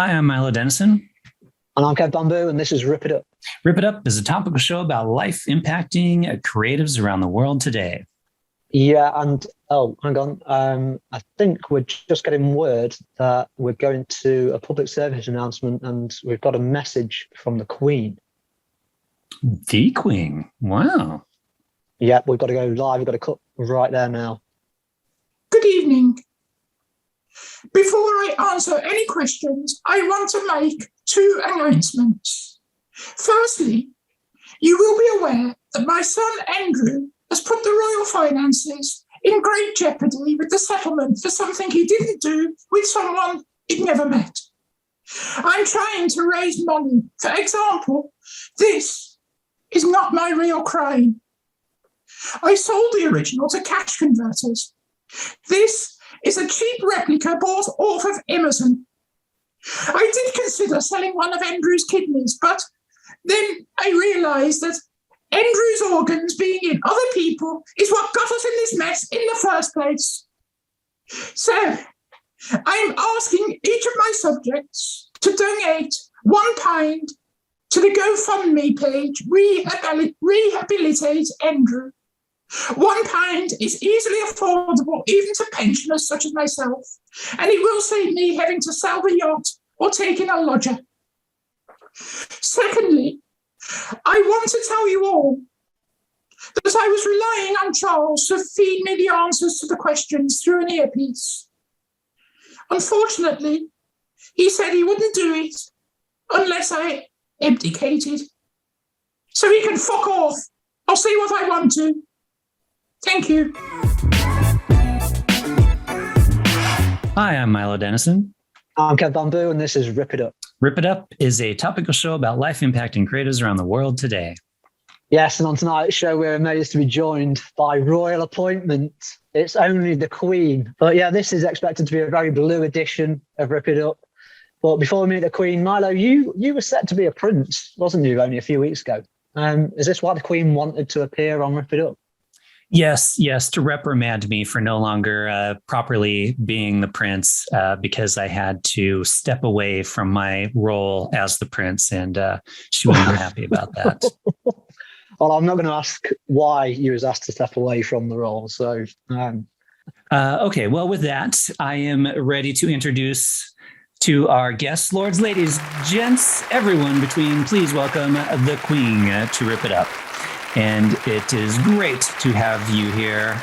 Hi, I'm Milo Denison. And I'm Kev Bamboo, and this is Rip It Up. Rip It Up is a topical show about life impacting creatives around the world today. Yeah, and hang on. I think we're just getting word that we're going to a public service announcement, and we've got a message from the Queen. The Queen. Wow. Yeah, we've got to go live. We've got to cut right there now. Good evening. Before I answer any questions, I want to make two announcements. Firstly, you will be aware that my son Andrew has put the royal finances in great jeopardy with the settlement for something he didn't do with someone he'd never met. I'm trying to raise money. For example, this is not my real crime. I sold the original to cash converters. This is a cheap replica bought off of Amazon. I did consider selling one of Andrew's kidneys, but then I realised that Andrew's organs being in other people is what got us in this mess in the first place. So I'm asking each of my subjects to donate £1 to the GoFundMe page, Rehabilitate Andrew. £1 is easily affordable even to pensioners such as myself, and it will save me having to sell the yacht or take in a lodger. Secondly, I want to tell you all that I was relying on Charles to feed me the answers to the questions through an earpiece. Unfortunately, he said he wouldn't do it unless I abdicated. So he can fuck off. I'll say what I want to. Thank you. Hi, I'm Milo Denison. I'm Kev Bamboo, and this is Rip It Up. Rip It Up is a topical show about life impacting creatives around the world today. Yes, and on tonight's show, we're amazed to be joined by royal appointment. It's only the Queen. But yeah, this is expected to be a very blue edition of Rip It Up. But before we meet the Queen, Milo, you were set to be a prince, wasn't you, only a few weeks ago? Is this why the Queen wanted to appear on Rip It Up? Yes, to reprimand me for no longer properly being the prince because I had to step away from my role as the prince, and she wasn't happy about that. Well, I'm not going to ask why you was asked to step away from the role. So, okay. Well, with that, I am ready to introduce to our guests, lords, ladies, gents, everyone between. Please welcome the Queen to Rip It Up. And it is great to have you here.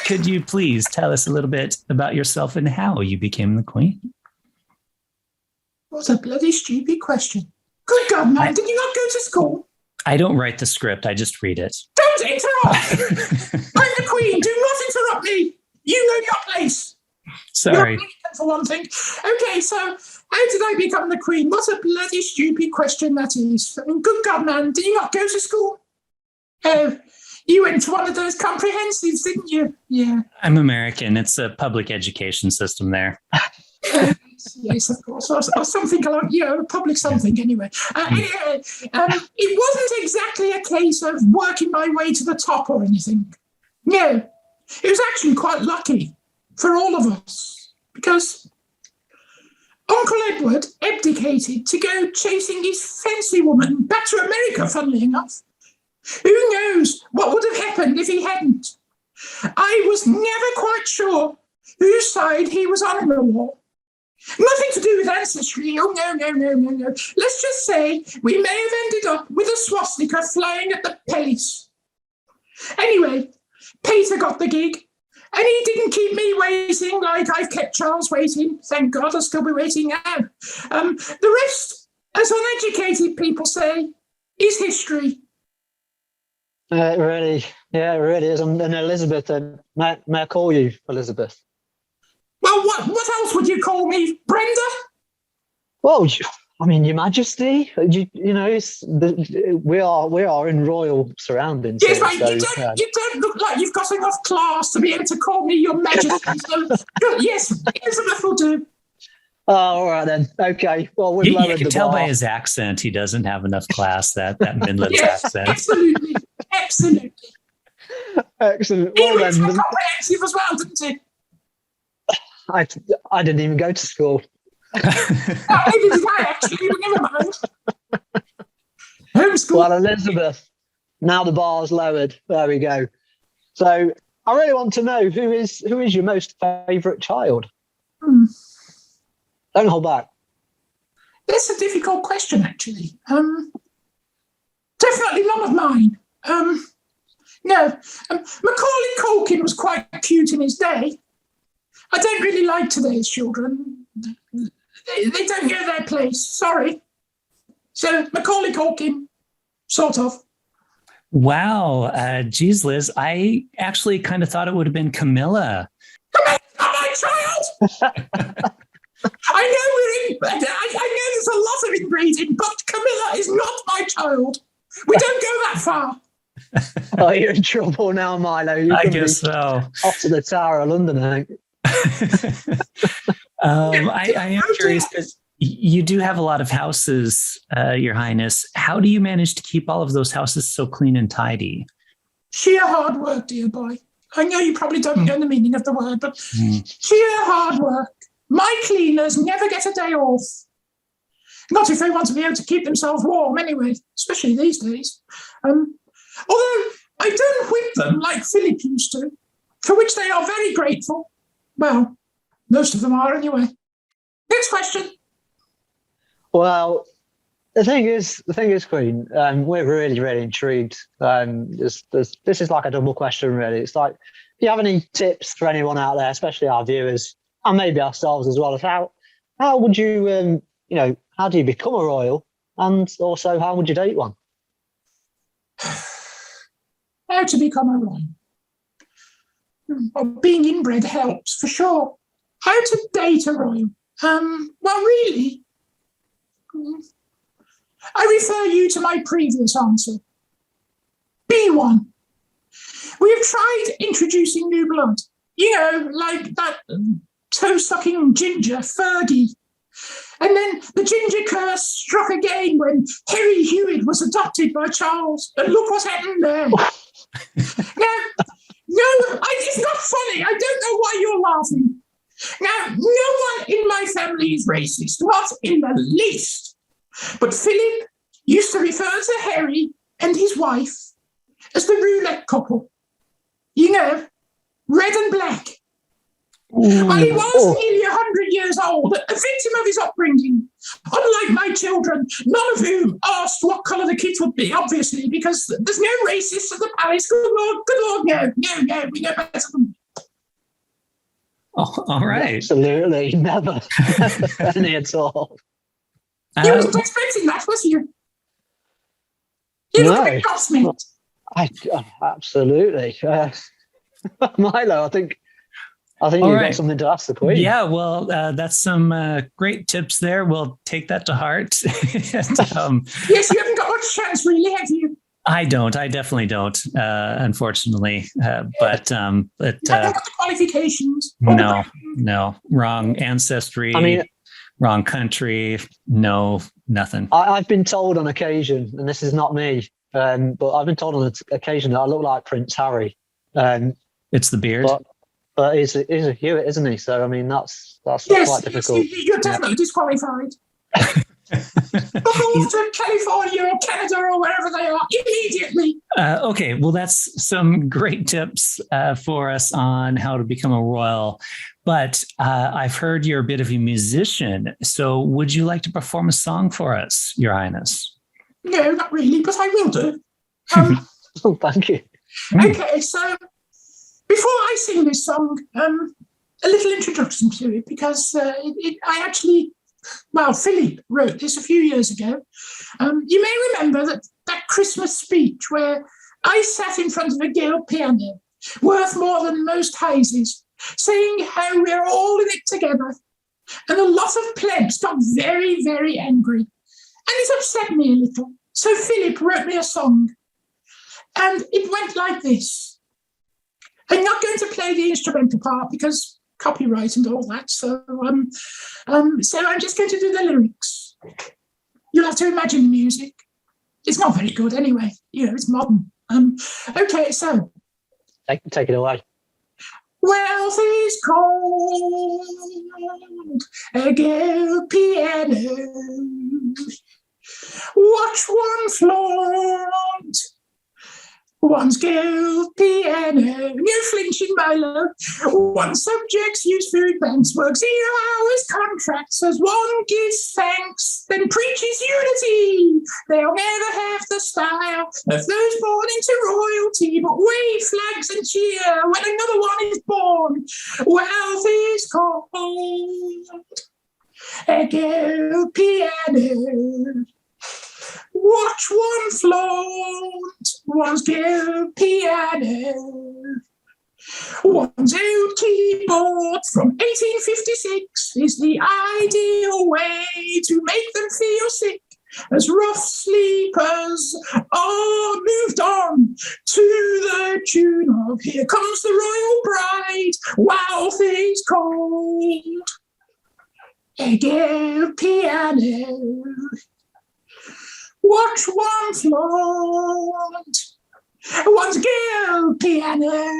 Could you please tell us a little bit about yourself and how you became the Queen? What a bloody stupid question. Good God, man, did you not go to school? I don't write the script, I just read it. Don't interrupt! I'm the Queen, do not interrupt me! You know your place! Sorry. You're for one thing. Okay, so how did I become the Queen? What a bloody stupid question that is. I mean, good God, man, did you not go to school? Oh, you went to one of those comprehensives, didn't you? Yeah. I'm American. It's a public education system there. Yes, of course. Or something along, public something anyway. It wasn't exactly a case of working my way to the top or anything. No, it was actually quite lucky for all of us, because Uncle Edward abdicated to go chasing his fancy woman back to America, funnily enough. Who knows what would have happened if he hadn't? I was never quite sure whose side he was on in the war. Nothing to do with ancestry. Oh, no. Let's just say we may have ended up with a swastika flying at the Pellies. Anyway, Peter got the gig. And he didn't keep me waiting like I've kept Charles waiting. Thank God I'll still be waiting now. The rest, as uneducated people say, is history. It really is. And Elizabeth, may I call you Elizabeth? Well, what else would you call me? Brenda? Well, I mean, Your Majesty. We are in royal surroundings. Yes, but you don't look like you've got enough class to be able to call me Your Majesty. So, yes, Elizabeth will do. Oh, all right then. Okay. Well, we've lowered the bar. You can tell by his accent he doesn't have enough class. That Midlands accent. Absolutely. Excellent. He was comprehensive as well, didn't he? I didn't even go to school. Maybe did I actually, but never mind. Homeschool. Well, Elizabeth, now the bar's lowered. There we go. So I really want to know who is your most favourite child? Don't hold back. That's a difficult question, actually. Definitely none of mine. No, Macaulay Culkin was quite cute in his day. I don't really like today's children. They don't get their place. Sorry. So Macaulay Culkin, sort of. Wow. Geez, Liz, I actually kind of thought it would have been Camilla. Camilla's not my child! I know there's a lot of inbreeding, but Camilla is not my child. We don't go that far. Oh, you're in trouble now, Milo. I guess so. Off to the Tower of London, I think. I am curious because you do have a lot of houses, Your Highness. How do you manage to keep all of those houses so clean and tidy? Sheer hard work, dear boy. I know you probably don't know the meaning of the word, but sheer hard work. My cleaners never get a day off. Not if they want to be able to keep themselves warm anyway, especially these days. Although I don't whip them like Philip used to, for which they are very grateful. Well, most of them are anyway. Next question. Well, the thing is, Queen, we're really, really intrigued. This is like a double question, really. It's like, do you have any tips for anyone out there, especially our viewers, and maybe ourselves as well, as how would you, how do you become a royal, and also how would you date one? How to become a royal? Well, being inbred helps for sure. How to date a royal? Well, really, I refer you to my previous answer. Be one. We have tried introducing new blood. Like that toe-sucking ginger, Fergie. And then the ginger curse struck again when Harry Hewitt was adopted by Charles. And look what happened there. It's not funny. I don't know why you're laughing. Now, no one in my family is racist, not in the least. But Philip used to refer to Harry and his wife as the roulette couple. Red and black. Well, he was nearly 100 years old, a victim of his upbringing. Unlike my children, none of whom asked what colour the kids would be, obviously, because there's no racists at the palace. Good Lord, no, we know better than that. Oh, all right. Absolutely, never any at all. You wasn't expecting that, was you? You look a bit gobsmacked. Absolutely. Milo, I think you've got something to ask the Queen. Yeah, well, that's some great tips there. We'll take that to heart. Yes, you haven't got much chance, really, have you? I definitely don't, unfortunately. But you haven't got the qualifications. No, wrong ancestry, wrong country, no, nothing. I've been told on occasion, and this is not me, but I've been told on occasion that I look like Prince Harry. It's the beard. But he's a Hewitt, isn't he? So, that's quite difficult. You're definitely disqualified. Move to California or Canada or wherever they are immediately. Okay, well, that's some great tips for us on how to become a royal. But I've heard you're a bit of a musician. So would you like to perform a song for us, Your Highness? No, not really, but I will do. Thank you. Okay, so before I sing this song, a little introduction to it, because Philip wrote this a few years ago. You may remember that Christmas speech where I sat in front of a Gale piano, worth more than most houses, saying how we're all in it together. And a lot of plebs got very, very angry. And it upset me a little. So Philip wrote me a song. And it went like this. I'm not going to play the instrumental part because copyright and all that. So I'm just going to do the lyrics. You'll have to imagine the music. It's not very good anyway. It's modern. Okay, so take it away. Wealth is cold a girl piano. Watch one flaunt, one's girl piano. No flinching, Milo. One subject's use food banks, works 0 hours contracts as one gives thanks, then preaches unity. They'll never have the style of those born into royalty, but wave flags and cheer when another one is born. Wealth is called a girl piano. Watch one flaunt, one's girl piano. One's old keyboard from 1856 is the ideal way to make them feel sick, as rough sleepers are moved on to the tune of Here Comes the Royal Bride, Wealth is Cold, a girl piano. Watch one flaunt, one's girl piano.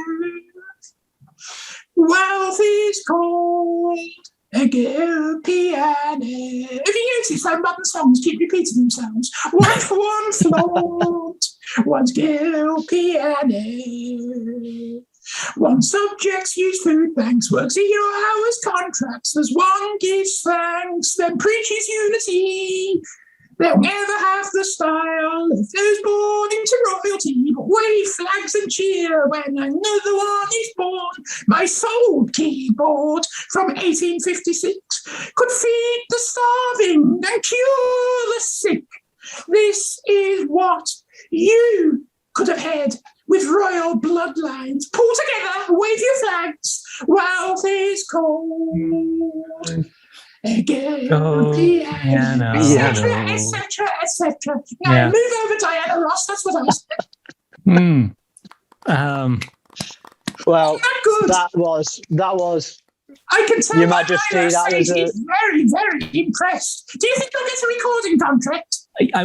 Wealth is called a girl piano. Have you noticed how modern songs keep repeating themselves? Watch one flaunt, one's girl piano. One subject's use food banks, works 0 hours contracts as one gives thanks, then preaches unity. They'll never have the style of those born into royalty, but wave flags and cheer when another one is born. My soul keyboard from 1856 could feed the starving and cure the sick. This is what you could have had with royal bloodlines. Pull together, wave your flags, wealth is cold. Again, piano, etc., etc. Now move over, Diana Ross. That's what I said. Well, good. that was. I can tell Your Majesty, that was very, very impressed. Do you think you'll get a recording contract?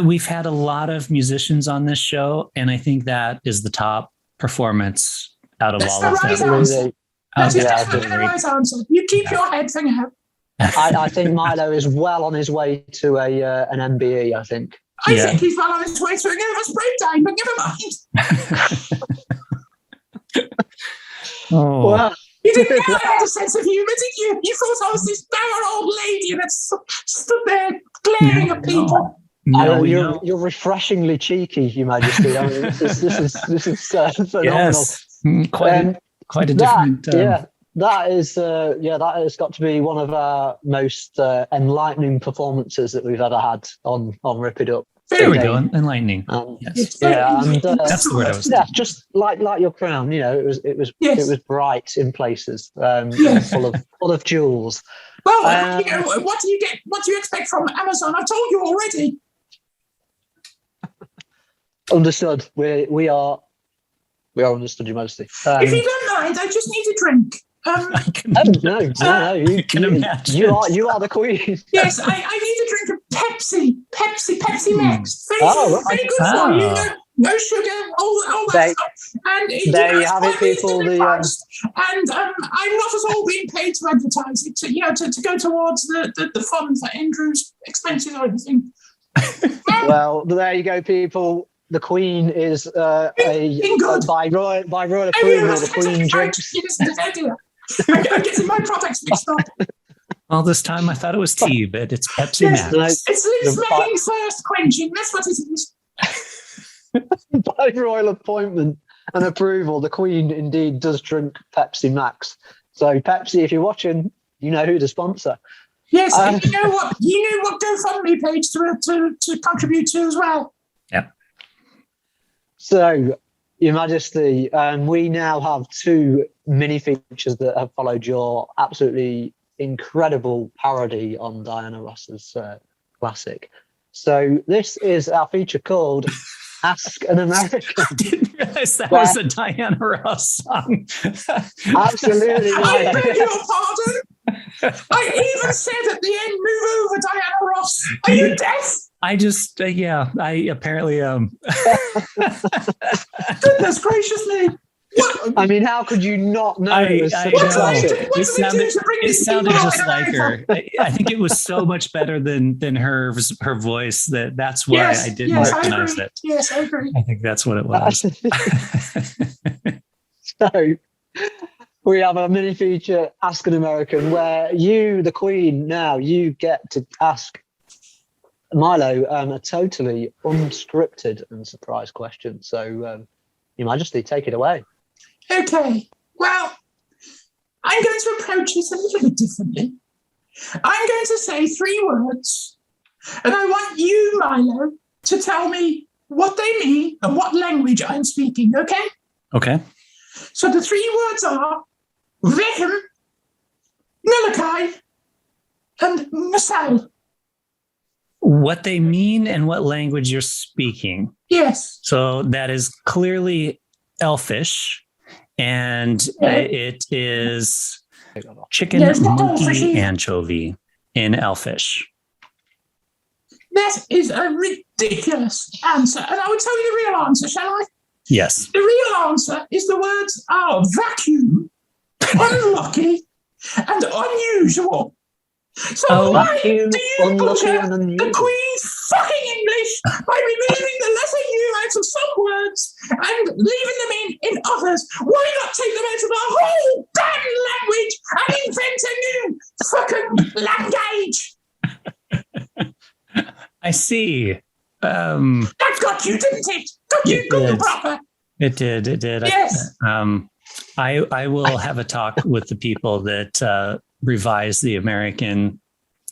We've had a lot of musicians on this show, and I think that is the top performance out of That's all the of right them. answer. That is definitely the right answer. You keep your head for now. I think Milo is well on his way to an MBE, I think. I think he's well on his way to a nervous breakdown, but never mind. Well, You didn't know I had a sense of humour, did you? You thought I was this dour old lady that stood there glaring at people. No, you're refreshingly cheeky, Your Majesty. I mean, this is phenomenal. Yes, quite a different. That has got to be one of our most enlightening performances that we've ever had on Rip It Up. There we go, enlightening. Yes. That's the word I was. Yeah, just like your crown, it was bright in places, full of jewels. Well, what do you get? What do you expect from Amazon? I've told you already. Understood. We are understood, Your Majesty. If you don't mind, I just need a drink. No. You are the queen. Yes, I need a drink of Pepsi Max. Very good for you. No sugar, all that stuff. And there you have it, people. And I'm not at all being paid to advertise it. To go towards the funds that Andrew's expenses or anything. Well, there you go, people. The Queen is by royal approval. The Queen drinks. I'm getting my products mixed up. All this time I thought it was tea, but it's Pepsi Max. It's making thirst quenching. That's what it is. By royal appointment and approval, the Queen indeed does drink Pepsi Max. So Pepsi, if you're watching, you know who to sponsor. Yes, you know what GoFundMe page to contribute to as well. Yeah. So, Your Majesty, we now have 2 mini features that have followed your absolutely incredible parody on Diana Ross's classic. So this is our feature called Ask an American. I didn't realize that was a Diana Ross song. Absolutely. I beg your pardon. I even said at the end, move over, Diana Ross. Are you deaf? I just, I apparently am. Goodness gracious me. What? I mean, how could you not know? I it was such a know. classic? What do we do to bring It these sounded people just out like in her. America? I think it was so much better than her voice that's why Yes, I didn't yes, I recognize agree. it. Yes, I agree. I think that's what it was. So we have a mini feature, Ask an American, where you, the Queen, now you get to ask Milo a totally unscripted and surprise question. So, Your Majesty, take it away. Okay, well, I'm going to approach this a little bit differently. I'm going to say 3 words, and I want you, Milo, to tell me what they mean and what language I'm speaking, okay? Okay. So the 3 words are Vehim, Nulakai, and Nasal. What they mean and what language you're speaking. Yes. So that is clearly Elfish, and it is chicken, Yeah, it's not monkey, Elfishy. anchovy in Elfish. That is a ridiculous answer. And I will tell you the real answer, shall I? Yes. The real answer is the words are vacuum, unlucky, and unusual. So why Vacuum, do you unlucky, butcher and the unusual. Queen's fucking English by removing the letter U out of some words and leaving them in others? Why not take them out of the whole damn language and invent a new fucking language? I see. That got you, didn't it? Got you It good did. and proper. It did. Yes. I will have a talk with the people that revise the American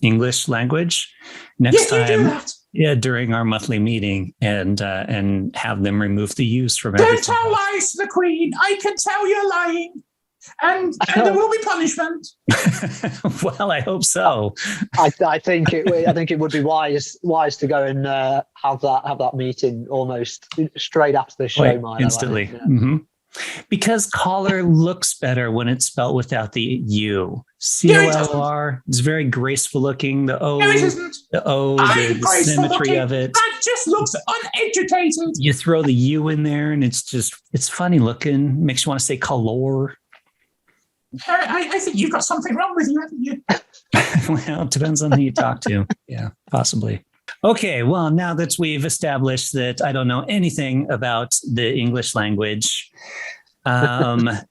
English language next Yes, you do time. that. Yeah, during our monthly meeting, and have them remove the use from Don't everything. tell lies to the Queen. I can tell you're lying. And there will be punishment. Well, I hope so. I think it would be wise to go and have that meeting almost straight after the show, Wait, Milo. instantly. I think, Mhm. Because collar looks better when it's spelled without the U. No, it doesn't. COLR. It's very graceful looking. The O, No, it isn't. the graceful symmetry looking. of it. That just looks uneducated. You throw the U in there, and it's funny looking. Makes you want to say color. I think you've got something wrong with you, haven't you? Well, it depends on who you talk to. Yeah, possibly. Okay, well, now that we've established that I don't know anything about the English language,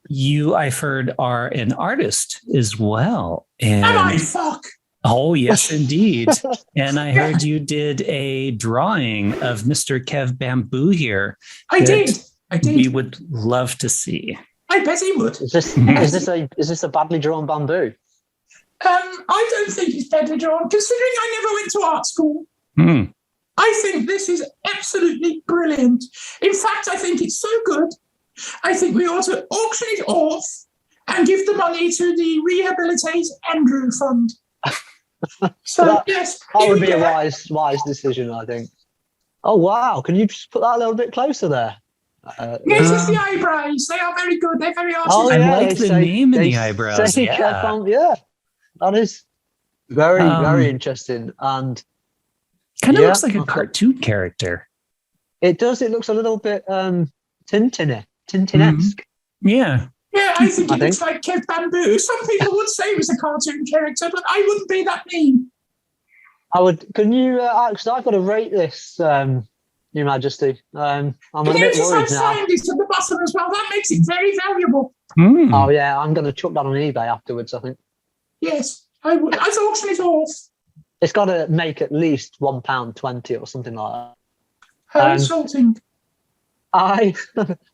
you, I've heard, are an artist as well. Am I And fuck? oh, yes, indeed. And I heard you did a drawing of Mr. Kev Bamboo here. I that did. We would love to see. I bet he would. is this a badly drawn bamboo? I don't think he's badly drawn, considering I never went to art school. Hmm. I think this is absolutely brilliant. In fact, I think it's so good. I think we ought to auction it off and give the money to the Rehabilitate Andrew Fund. So, yes. That here would we be a go. wise decision, I think. Oh wow! Can you just put that a little bit closer there? Notice the eyebrows. They are very good. They're very artistic. I like they the say- name in they the eyebrows, say yeah. Kev Bamboo- yeah, that is very interesting, and Kind of Yeah, looks like a okay. cartoon character. it does. It looks a little bit Tintinesque. Yeah. Yeah, I think I it looks like Kev Bamboo. Some people would say he was a cartoon character, but I wouldn't be that mean. I would. Can you? Because I've got to rate this, Your Majesty. I'm a bit Notice I've worried now. signed it at the bottom as well. That makes it very valuable. Hmm. Oh yeah, I'm going to chuck that on eBay afterwards. I think Yes, I would. I'd auction it off. it's got to make at least £1.20 or something like that. How insulting. I've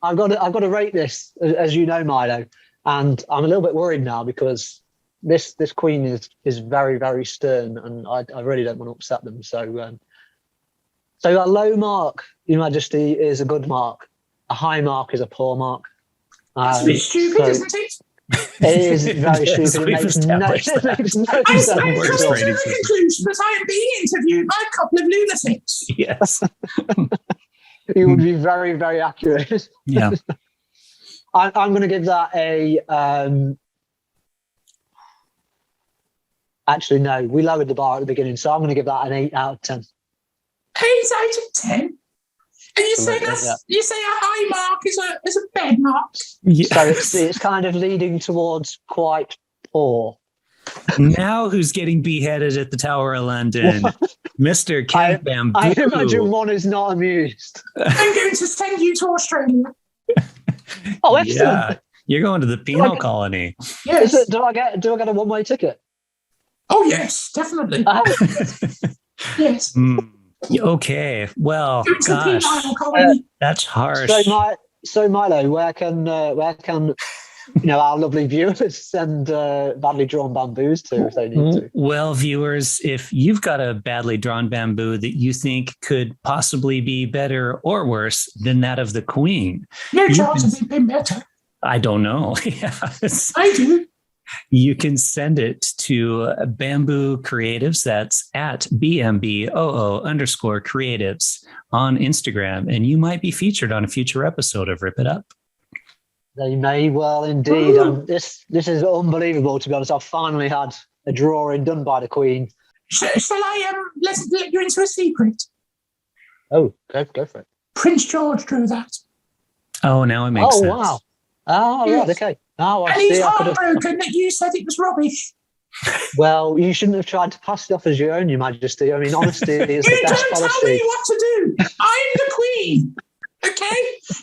got to rate this, as you know, Milo, and I'm a little bit worried now because this Queen is very, very stern, and I really don't want to upset them. So a low mark, Your Majesty, is a good mark. A high mark is a poor mark. That's a bit stupid, isn't it? It is very Yes, stupid. It we've makes no established that. sense. I've come to frustrating the conclusion that I am being interviewed by a couple of lunatics. Yes. You would be very, very accurate. Yeah. I'm going to give that a. Actually, no, we lowered the bar at the beginning, so I'm going to give that an 8 out of 10. 8 out of 10. And you say you say a high mark is a bad mark. Yeah. So it's kind of leading towards quite poor. Now who's getting beheaded at the Tower of London? Mr. Kev Bamboo. I imagine one is not amused. I'm going to send you to Australia. Oh, excellent. Yeah, you're going to the penal colony. Yes. Do I get a one-way ticket? Oh, yes, definitely. Yes. Okay. Well, Go to the gosh, penal colony. that's harsh. So Milo, where can our lovely viewers send badly drawn bamboos to if they need to? Well, viewers, if you've got a badly drawn bamboo that you think could possibly be better or worse than that of the Queen, No chance of it being better. I don't know. Yes. I do. You can send it to Bamboo Creatives. That's at BMBOO_creatives on Instagram. And you might be featured on a future episode of Rip It Up. They may well indeed. This is unbelievable, to be honest. I've finally had a drawing done by the Queen. Shall I let you into a secret? Oh, go for it. Prince George drew that. Oh, now it makes sense. Oh, wow. Oh, Yes. right, okay. Oh, I And see. he's I could've- heartbroken that you said it was rubbish. Well, you shouldn't have tried to pass it off as your own, Your Majesty. I mean, honesty is You the best don't tell me policy. what to do. I'm the Queen. Okay?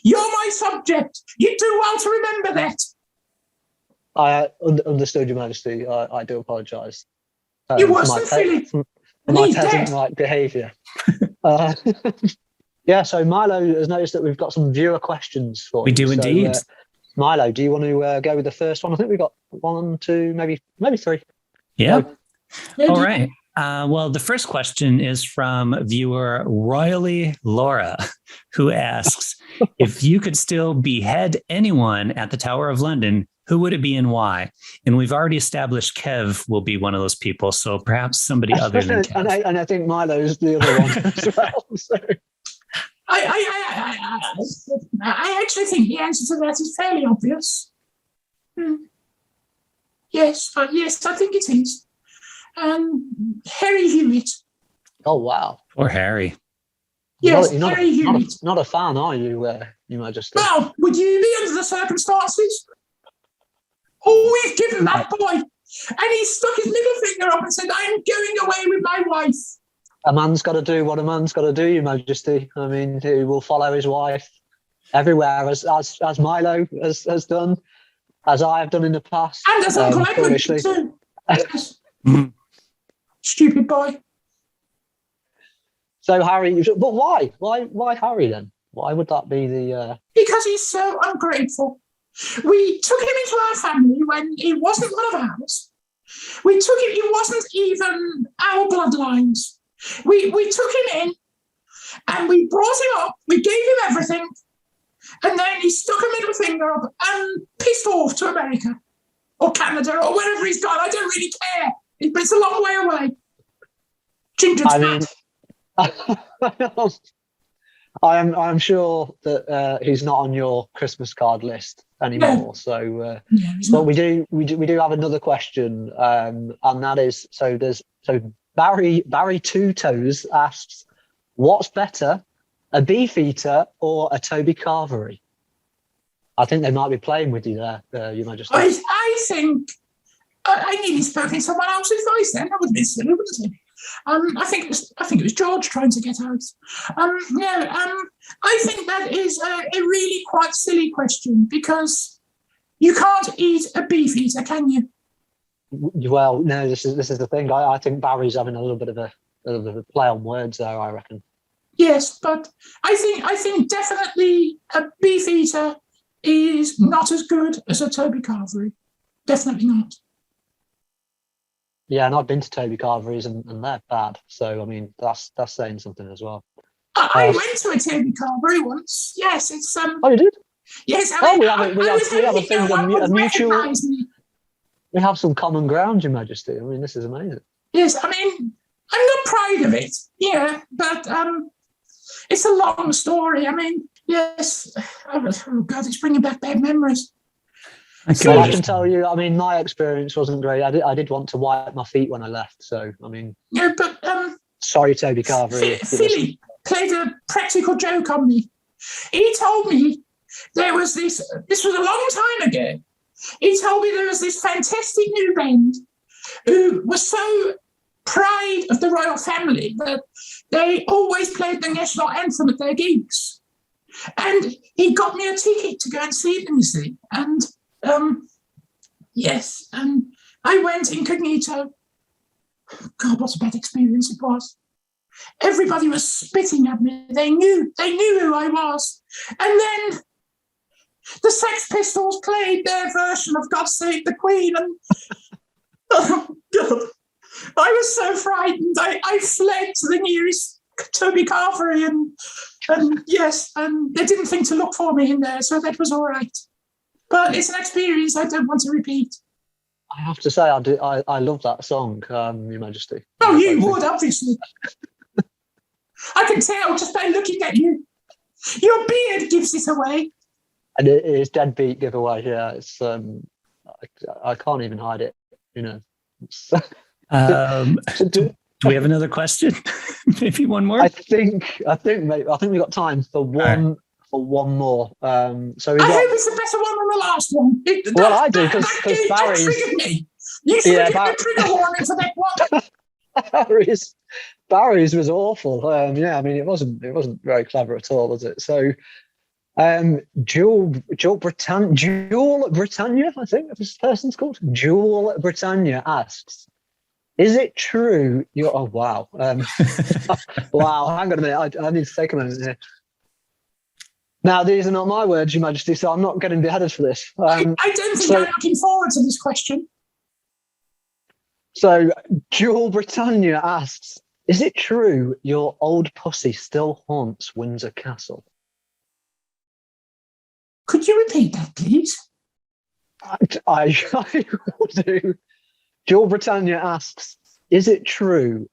You're my subject. You do well to remember that. I understood, Your Majesty. I do apologise. You wasn't Philip. For And my he's dead. peasant-like behaviour. Yeah, so Milo has noticed that we've got some viewer questions for We you. do So, indeed. Milo, do you want to go with the first one? I think we've got 1, 2, maybe 3. Yeah. Yeah, All right. Well, the first question is from viewer Royally Laura, who asks, if you could still behead anyone at the Tower of London, who would it be and why? And we've already established Kev will be one of those people. So perhaps somebody other than Kev. and I think Milo's the other one as well. So. I actually think the answer to that is fairly obvious. Yes, yes, I think it is. Harry Hewitt. Oh, wow. Or Harry. Yes, You're Harry Hewitt. not a fan, are you, Your Majesty? Well, would you be under the circumstances? Oh, we've given that boy. And he stuck his middle finger up and said, I'm going away with my wife. A man's got to do what a man's got to do, Your Majesty. I mean, he will follow his wife everywhere, as Milo has done, as I have done in the past. And as Uncle Edward foolishly. too. Yes. Stupid boy. So Harry, but why? Why Harry then? Why would that be the? Because he's so ungrateful. We took him into our family when he wasn't one of ours. We took him, he wasn't even our bloodlines. We took him in and we brought him up, we gave him everything, and then he stuck a middle finger up and pissed off to America or Canada or wherever he's gone. I don't really care. But it's a long way away. I mean, I'm sure that he's not on your Christmas card list anymore. No. So, he's but not. we do have another question, and that is Barry Two Toes asks, what's better, a Beefeater or a Toby Carvery? I think they might be playing with you there, Your Majesty. I think I nearly spoke in someone else's voice then. That would have been silly, wouldn't it? I think it was George trying to get out. I think that is a really quite silly question because you can't eat a beefeater, can you? Well, no, this is the thing. I think Barry's having a little bit of a play on words there, I reckon. Yes, but I think definitely a beefeater is not as good as a Toby Carvery. Definitely not. Yeah, and I've been to Toby Carvery's and they're bad. So I mean, that's saying something as well. I went to a Toby Carvery once. Yes, it's Oh, you did? Yes, We have a thing, a mutual. Me. We have some common ground, Your Majesty. I mean, this is amazing. Yes, I mean, I'm not proud of it, but it's a long story. I mean, yes. Oh God, it's bringing back bad memories. Well, I can tell you, I mean, my experience wasn't great. I did want to wipe my feet when I left. So, I mean, No, but sorry, Toby Carvery. Philly, played a practical joke on me. He told me there was this was a long time ago. He told me there was this fantastic new band who was so proud of the royal family that they always played the national anthem at their gigs. And he got me a ticket to go and see them, you see. And yes, and I went incognito. God, what a bad experience it was. Everybody was spitting at me. They knew who I was. And then the Sex Pistols played their version of God Save the Queen. And oh, God, I was so frightened. I fled to the nearest Toby Carvery and yes, and they didn't think to look for me in there, so that was all right. But it's an experience I don't want to repeat. I have to say, I love that song, Your Majesty. Oh, you would, obviously. I can tell just by looking at you. Your beard gives it away. And it is deadbeat giveaway, yeah. It's I can't even hide it, you know. Do we have another question? Maybe one more? I think we got time for one more. So I hope it's a better one than the last one. Well, I do because Barry's triggered me. You should have given a trigger warning for that one. Barry's was awful. Yeah, I mean it wasn't very clever at all, was it? So Jewel Britannia, I think this person's called. Jewel Britannia asks, is it true you're... Oh, wow. Wow, hang on a minute. I need to take a moment here. Now, these are not my words, Your Majesty, so I'm not getting beheaded for this. I don't think I'm looking forward to this question. So, Jewel Britannia asks, is it true your old pussy still haunts Windsor Castle? Could you repeat that, please? I will do. Jewel Britannia asks, is it true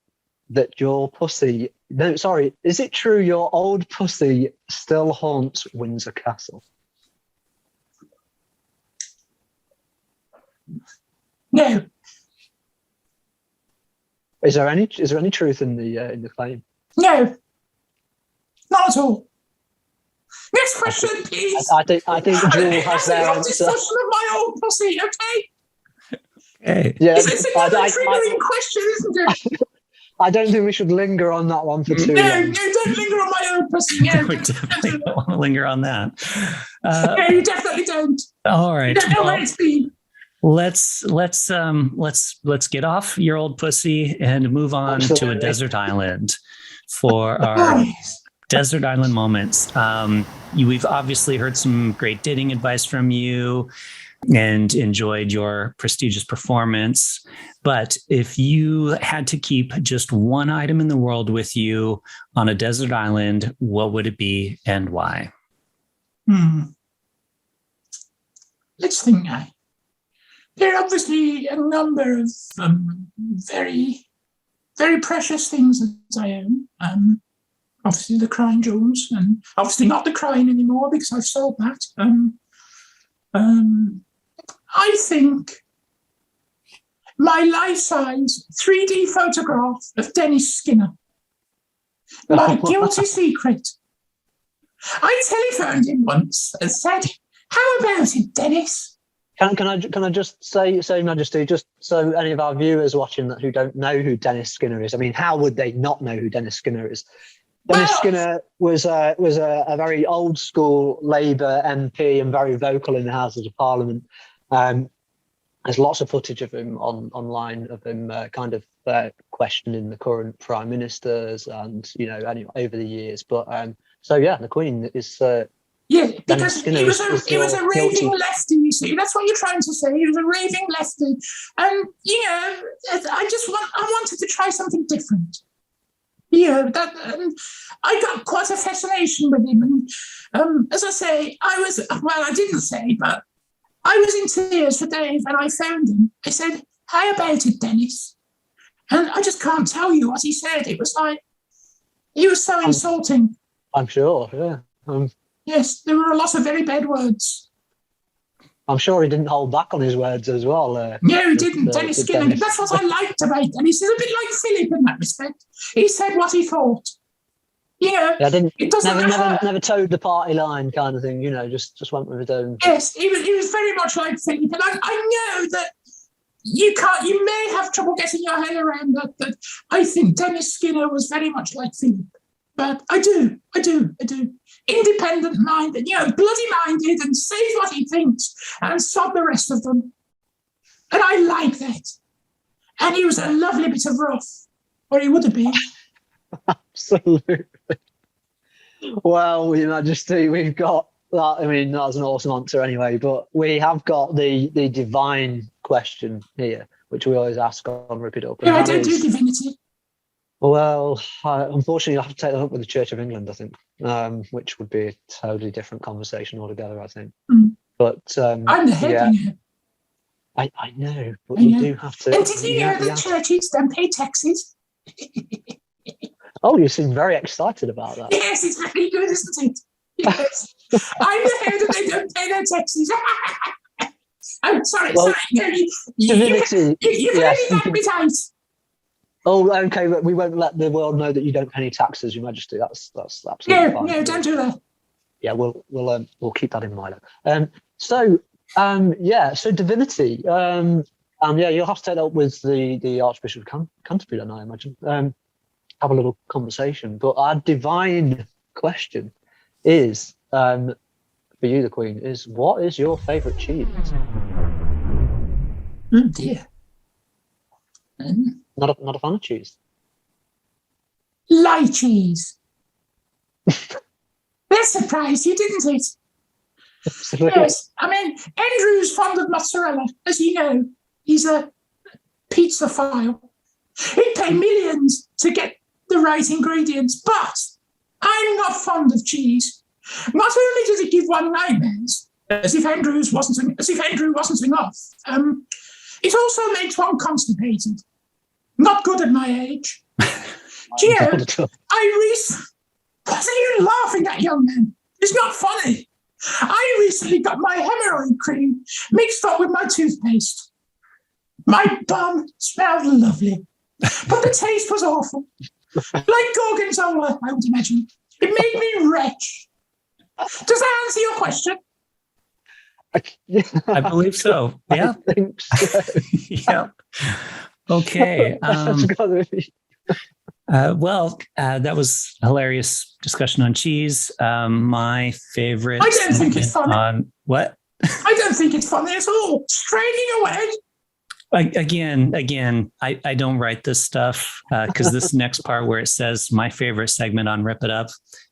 that your pussy... No, sorry. Is it true your old pussy still haunts Windsor Castle? No. Is there any truth in the claim? No. Not at all. Next question, please. I think Jewel has their answer. Discussion of my old pussy, okay? Okay. Yeah, it's another triggering question, isn't it? I don't think we should linger on that one for too long. No, don't linger on my old pussy. No, We definitely don't want to linger on that. No, you definitely don't. All right. You don't know where it's been. Let's get off your old pussy and move on to a desert island for our desert island moments. We've obviously heard some great dating advice from you and enjoyed your prestigious performance. But if you had to keep just one item in the world with you on a desert island, what would it be and why? Let's think now. There are obviously a number of very, very precious things that I own. Obviously the crown jewels, and obviously not the crown anymore because I've sold that. I think my life-size 3D photograph of Dennis Skinner, my guilty secret. I telephoned him once and said, "How about it, Dennis?" Can I just say, Majesty, just so any of our viewers watching that who don't know who Dennis Skinner is, I mean, how would they not know who Dennis Skinner is? Dennis Skinner was a very old school Labour MP and very vocal in the Houses of Parliament. There's lots of footage of him online of him kind of questioning the current prime ministers and anyway over the years. But so yeah, the Queen is. Because he was a raving lefty, you see. That's what you're trying to say. He was a raving lefty. And, I wanted to try something different. I got quite a fascination with him. And as I say, I didn't say, but I was in tears for days when I found him. I said, "How about it, Dennis?" And I just can't tell you what he said. It was like, he was so insulting. I'm sure, yeah. Yes, there were a lot of very bad words. I'm sure he didn't hold back on his words as well. No, he didn't. Dennis Skinner. That's what I liked about him. He's a bit like Philip in that respect. He said what he thought. You know, Yeah, I didn't, it doesn't matter. never towed the party line kind of thing, you know, just went with his own. Yes, he was very much like Philip. And I know that you may have trouble getting your head around that, but I think Dennis Skinner was very much like Philip. But I do. Independent minded, you know, bloody minded, and says what he thinks and sod the rest of them. And I like that. And he was a lovely bit of rough, or he would have been. Absolutely. Well, Your Majesty, we've got that. I mean, that's an awesome answer anyway, but we have got the divine question here, which we always ask on Rip It Up. Yeah, I don't do divinity. Well, unfortunately, you'll have to take that up with the Church of England, I think, which would be a totally different conversation altogether, I think. Mm. But I'm the head, you know. I know, but you do have to. And did you know that churches don't pay taxes? Oh, you seem very excited about that. Yes, it's very good, isn't it? Yes. I'm the head that they don't pay their taxes. I'm sorry, Well, sorry. No, you can yes, only be tight. Oh, okay, but we won't let the world know that you don't pay any taxes, Your Majesty. That's absolutely fine. No, don't do that. Yeah, we'll keep that in mind. So divinity. You'll have to take that up with the Archbishop of Canterbury, then, I imagine. Have a little conversation. But our divine question is, for you, the Queen, is what is your favourite cheese? Oh dear. Not a fan of cheese. Lie cheese. That surprised you, didn't it? Absolutely. Yes. I mean, Andrew's fond of mozzarella, as you know. He's a pizza file. He'd pay millions to get the right ingredients, but I'm not fond of cheese. Not only does it give one nightmares, as if Andrew wasn't enough, it also makes one constipated. Not good at my age. Do you know, what are you laughing at, young man? It's not funny. I recently got my hemorrhoid cream mixed up with my toothpaste. My bum smelled lovely, but the taste was awful. Like gorgonzola, I would imagine. It made me wretch. Does that answer your question? I believe so. Yeah. I think so. Yeah. Okay. That was a hilarious discussion on cheese. My favorite. I don't think it's funny. On what? I don't think it's funny at all. Straining away. Again, I don't write this stuff because this next part where it says my favorite segment on Rip It Up,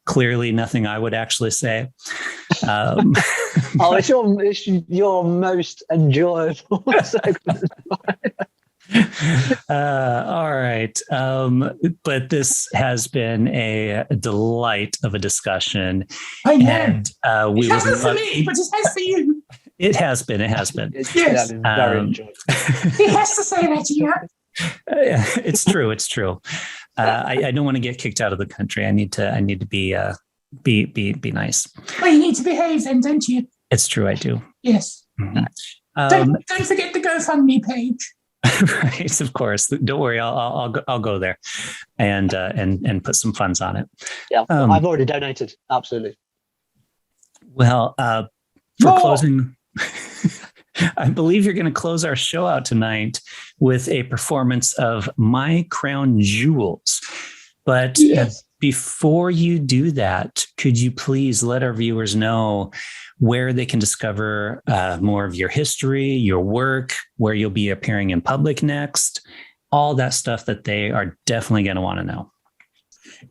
clearly nothing I would actually say. It's your most enjoyable segment. All right. But this has been a delight of a discussion. I know. And it hasn't for me, but it has for you. It has been. Yes. Very enjoyable. He has to say that, yeah. It's true. It's true. I don't want to get kicked out of the country. I need to be nice. Well, you need to behave then, don't you? It's true. I do. Yes. Mm-hmm. Don't forget the GoFundMe page. Right, of course. Don't worry. I'll go there and put some funds on it. Yeah, I've already donated. Absolutely. Well, for closing, I believe you're going to close our show out tonight with a performance of My Crown Jewels. But yes. Before you do that, could you please let our viewers know where they can discover more of your history, your work, where you'll be appearing in public next, all that stuff that they are definitely going to want to know?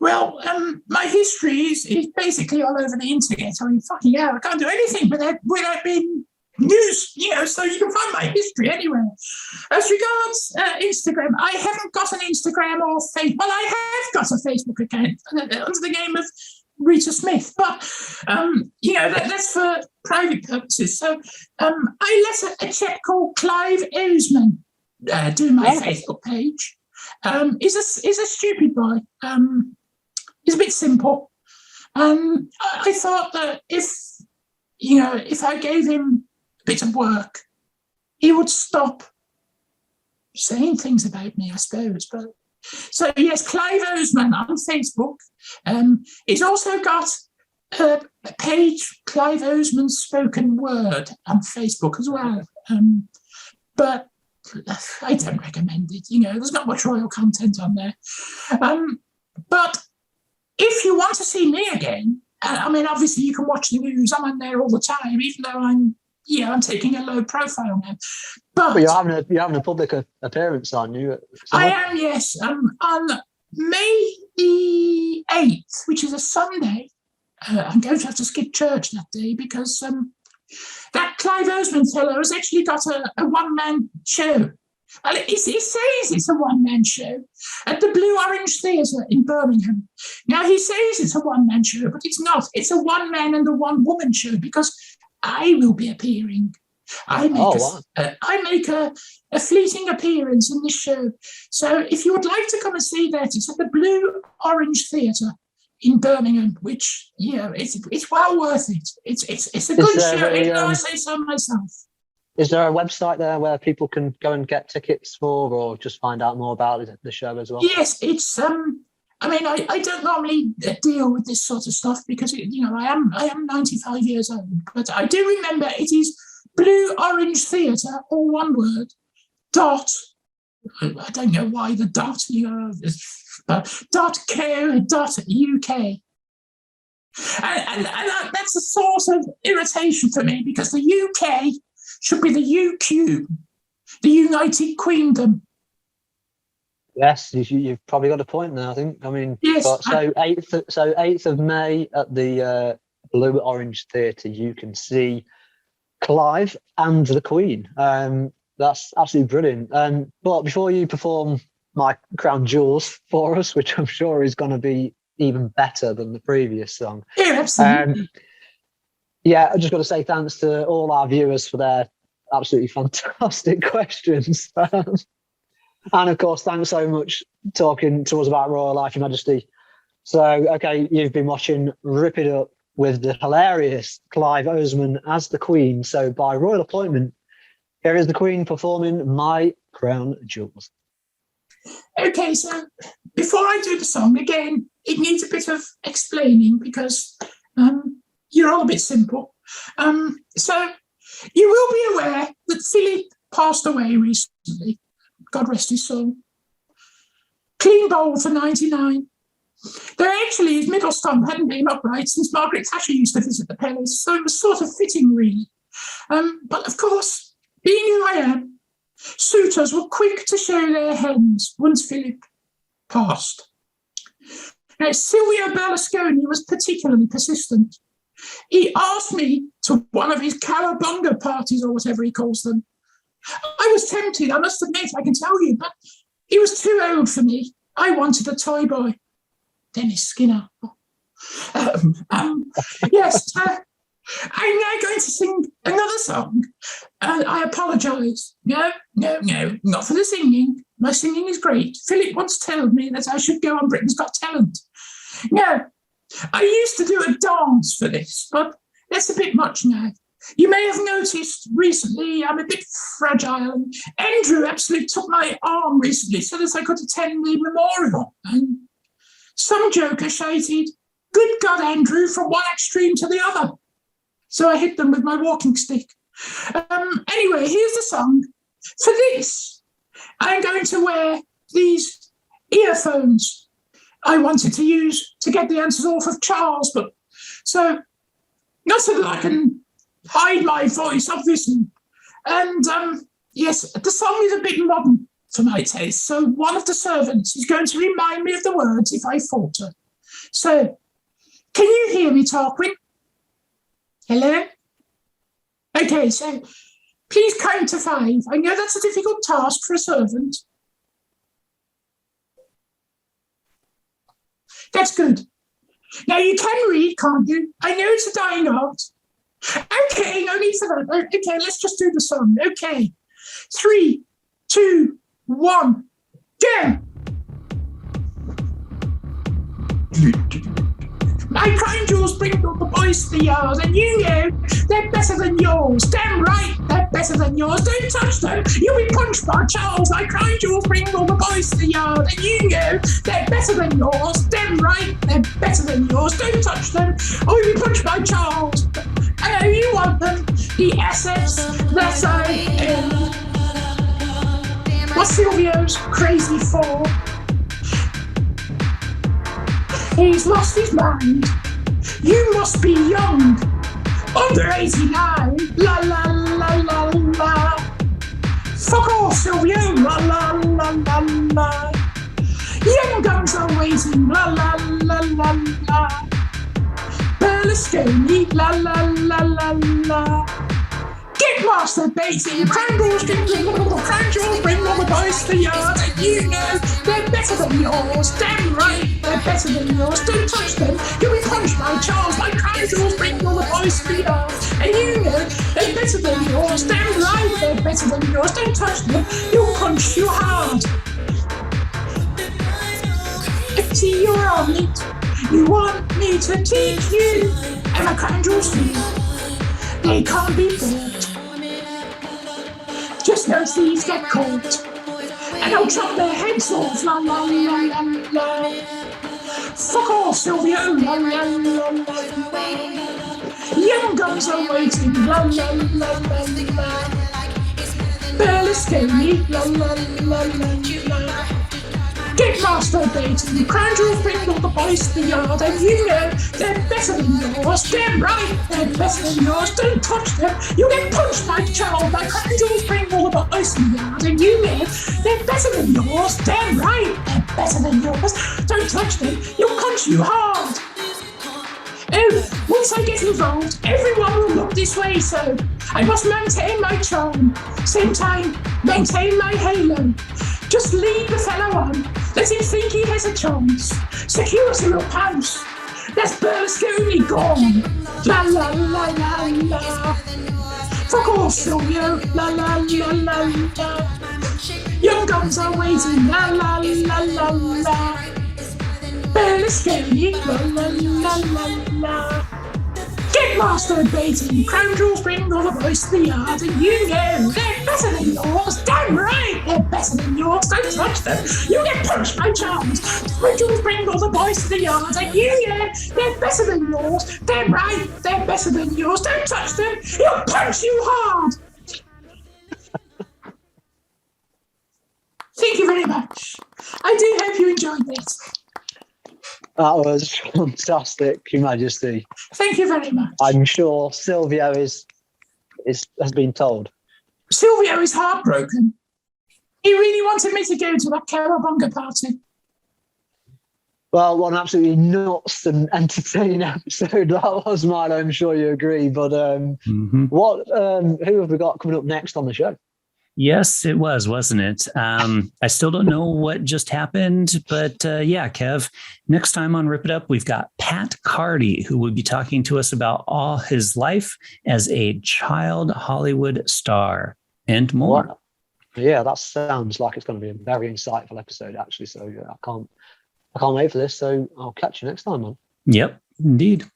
Well, my history is basically all over the internet. I mean, fucking hell, I can't do anything without being news, so you can find my history anywhere. As regards Instagram, I haven't got an Instagram or Facebook. Well, I have got a Facebook account under the name of Rita Smith, but that's for private purposes. So I let a chap called Clive Oseman do my Facebook page. He's a stupid boy. He's a bit simple. I thought that if I gave him a bit of work, he would stop saying things about me, I suppose. But So yes, Clive Oseman on Facebook. He's also got a page, Clive Oseman's Spoken Word, on Facebook as well. But I don't recommend it. There's not much royal content on there. But if you want to see me again, obviously you can watch the news. I'm on there all the time, even though I'm taking a low profile now. But you're having a public appearance, aren't you? I am, yes. On May the 8th, which is a Sunday, I'm going to have to skip church that day because that Clive Oseman fellow has actually got a one-man show. Well, he says it's a one-man show at the Blue Orange Theatre in Birmingham. Now, he says it's a one-man show, but it's not. It's a one-man and a one-woman show because I will be appearing. I make a fleeting appearance in this show. So if you would like to come and see that, it's at the Blue Orange Theatre in Birmingham, which, it's well worth it. It's a good show, even though I say so myself. Is there a website there where people can go and get tickets for, or just find out more about the show as well? Yes, it's I don't normally deal with this sort of stuff because I am 95 years old, but I do remember it is Blue Orange Theatre, all one word, dot. I don't know why the dot, .co.uk. And that's a source of irritation for me because the UK should be the UQ, the United Queendom. Yes, you've probably got a point there, I think. Yes. So 8th of May at the Blue Orange Theatre, you can see Clive and the Queen. That's absolutely brilliant. But before you perform my crown jewels for us, which I'm sure is going to be even better than the previous song. Yeah, absolutely. I just got to say thanks to all our viewers for their absolutely fantastic questions. And of course, thanks so much talking to us about Royal Life, Your Majesty. So, okay, you've been watching Rip It Up with the hilarious Clive Oseman as the Queen. So by royal appointment, here is the Queen performing My Crown Jewels. Okay, so before I do the song, again, it needs a bit of explaining because you're all a bit simple. So you will be aware that Philip passed away recently. God rest his soul. Clean bowl for 99. Though actually his middle stump hadn't been upright since Margaret Thatcher used to visit the palace, so it was sort of fitting, really. But of course, being who I am, suitors were quick to show their hands once Philip passed. Now, Silvio Berlusconi was particularly persistent. He asked me to one of his cowabunga parties, or whatever he calls them. I was tempted, I must admit, I can tell you, but he was too old for me. I wanted a toy boy. Dennis Skinner. Yes, I'm now going to sing another song. I apologise. No, not for the singing. My singing is great. Philip once told me that I should go on Britain's Got Talent. No, I used to do a dance for this, but that's a bit much now. You may have noticed recently I'm a bit fragile, and Andrew absolutely took my arm recently so that I could attend the memorial. And some joker shouted, "Good God, Andrew," from one extreme to the other. So I hit them with my walking stick. Anyway, here's the song. For this, I'm going to wear these earphones I wanted to use to get the answers off of Charles, but so not so that I can hide my voice, obviously. And yes, the song is a bit modern for my taste, so one of the servants is going to remind me of the words if I falter. So, can you hear me, Tarquin? Hello? Okay, so please count to 5. I know that's a difficult task for a servant. That's good. Now you can read, can't you? I know it's a dying art. Okay, no need for that. Okay, let's just do the song. Okay. 3, 2, 1, go! My My crown jewels bring all the boys to the yard, and you know they're better than yours. Damn right, they're better than yours. Don't touch them. You'll be punched by Charles. My crown jewels bring all the boys to the yard, and you know they're better than yours. Damn right, they're better than yours. Don't touch them. Or you'll be punched by Charles. I know you want them. The SSSIN. What's Silvio's crazy for? He's lost his mind. You must be young. Under 89. La la la la la. Fuck off, Silvio. La la la la la. Young guns are waiting. La la la la la. Berlusconi. La la la la la. Get master baiting. Crown jewels bring all the boys to the yard, and you know they're better than yours. Damn right, they're better than yours. Don't touch them. You'll be punched by Charles. My crown jewels bring all the boys to the yard, and you know they're better than yours. Damn right, they're better than yours. Don't touch them. You'll punch you hard. Empty your army. You want me to teach you? And my crown jewels feel they can't be bought. Just no thieves get caught, and I'll chop their heads off. La la la la la. Fuck off, Silvio. La la la la la. Young guns are waiting. La la la la la. Berlusconi. La la la la la. Get masturbating. Crown jewels bring all the boys to the yard, and you know they're better than yours. Damn right, they're better than yours. Don't touch them. You get punched by Charles. My crown jewels bring all the boys to the yard, and you know they're better than yours. Damn right, they're better than yours. Don't touch them. You'll punch you hard. Oh, once I get involved, everyone will look this way, so I must maintain my charm. Same time, maintain my halo. Just lead the fellow on. Let him think he has a chance. Secure to your pants. That's Berlusconi gone. La la la la la. Fuck off, Silvio. La la la la la. Young guns are waiting. La la la la la. Berlusconi. La la la la la. Get masturbating. Crown jewels bring all the boys to the yard, and you know they're better than yours. Damn right, they're better than yours. Don't touch them. You get punched by Charles. Crown jewels bring all the boys to the yard, and you know they're better than yours. Damn right, they're better than yours. Don't touch them. He'll punch you hard. Thank you very much. I do hope you enjoyed this. That was fantastic, Your Majesty. Thank you very much. I'm sure Silvio has been told. Silvio is heartbroken. He really wanted me to go to that cowabunga party. Well, one absolutely nuts and entertaining episode that was, Milo. I'm sure you agree. But who have we got coming up next on the show? Yes, it was, wasn't it? I still don't know what just happened, but yeah, Kev, next time on Rip It Up, we've got Pat Carty, who will be talking to us about all his life as a child Hollywood star and more. What? Yeah, that sounds like it's going to be a very insightful episode, actually. So yeah, I can't wait for this. So I'll catch you next time, man. Yep, indeed.